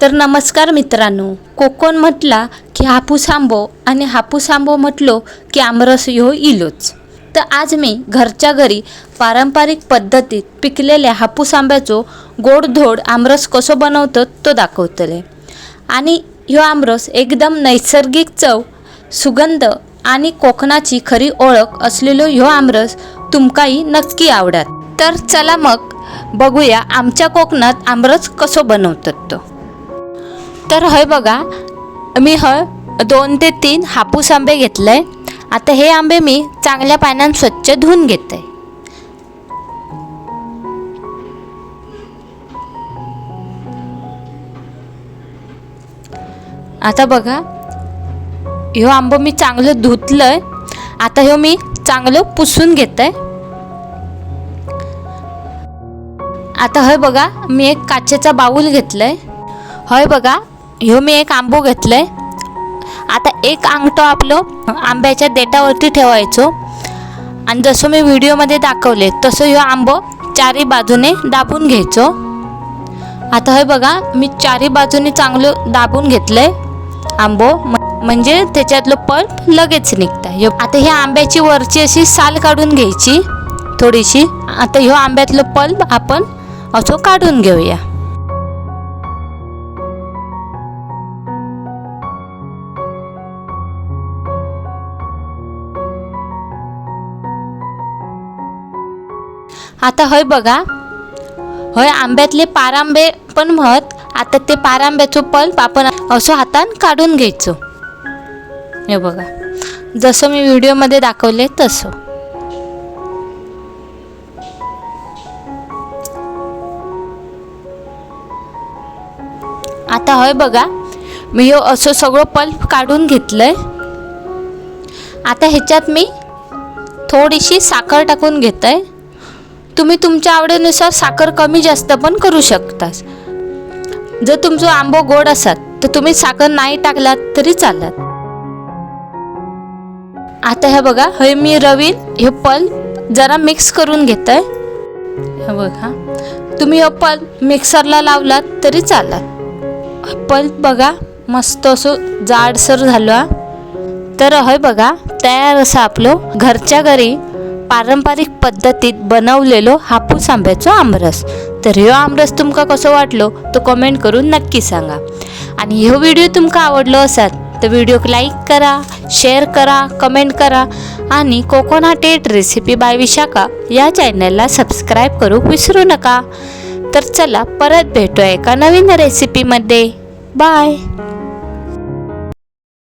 तर नमस्कार मित्रांनो, कोकण म्हटला की हापूस आंबो आणि हापूस आंबो म्हटलो की आमरस ह्यो इलोच। तर आज मी घरच्या घरी पारंपरिक पद्धतीत पिकलेल्या हापूस आंब्याचो गोडधोड आमरस कसो बनवतो तो दाखवतले। आणि ह्यो आमरस एकदम नैसर्गिक चव, सुगंध आणि कोकणाची खरी ओळख असलेलो ह्यो आमरस तुमकाही नक्की आवडत। तर चला मग बघूया आमच्या कोकणात आमरस कसो बनवतात तो। तर हय बघा, मी 2 ते 3 हापूस आंबे घेतले। आता हे आंबे मी चांगल्या पाण्याने स्वच्छ धुवून घेते। आता बघा, ह्यो आंबो मी चांगलं धुतलंय। आता ह्यो मी चांगलं पुसून घेते। आता हय बघा, मी एक काचेचा बाउल घेतलाय। हय बघा, ह्यो मी एक आंबो घेतलाय। आता एक अंगठो आपलं आंब्याच्या देठावरती ठेवायचो आणि जसं मी व्हिडिओमध्ये दाखवले तसं ह्यो आंबो चारी बाजूने दाबून घ्यायचो। आता हय बघा, मी चारी बाजूने चांगलं दाबून घेतलंय आंबो, म्हणजे त्याच्यातलं पल्प लगेच निघतं। आता ह्या आंब्याची वरची अशी साल काढून घ्यायची थोडीशी। आता ह्यो आंब्यातलं पल्प आपण असं काढून घेऊया। आता हय बघा, हय आंब्यातले पारांबे पण महत। आता ते पारांब्याचं पल्प आपण असं हातान काढून घ्यायचं। हे बघा, जसं मी व्हिडिओमध्ये दाखवले तसं। आता हय बघा, मी असं सगळं पल्प काढून घेतलंय। आता ह्याच्यात मी थोडीशी साखर टाकून घेते। तुम्ही तुमच्या आवडीनुसार साखर कमी जास्त पण करू शकता। जर तुमचा आंबो गोड असत तर तुम्ही साखर नाही टाकलात तरी चालत। आता हे बघा, हे मी रवी हे पल्प जरा मिक्स करून घेते। हे बघा, तुम्ही हे पल्प मिक्सरला लावलात तरी चालत। पल्प बघा मस्त असं जाडसर झालं। तर हे बघा, तयार असं आपलं घरच्या घरी पारंपरिक पद्धतीत बनवलेलो हापूस आंब्याचो आमरस। तर ह्यो आमरस तुमका कसो वाटलो तो कमेंट करून नक्की सांगा। आणि ह्यो व्हिडिओ तुमका आवडलो असाल तर व्हिडिओक लाईक करा, शेअर करा, कमेंट करा आणि कोकणाटेट रेसिपी बाय विशाखा या चॅनलला सबस्क्राईब करू विसरू नका। तर चला परत भेटूया एका नवीन रेसिपीमध्ये। बाय।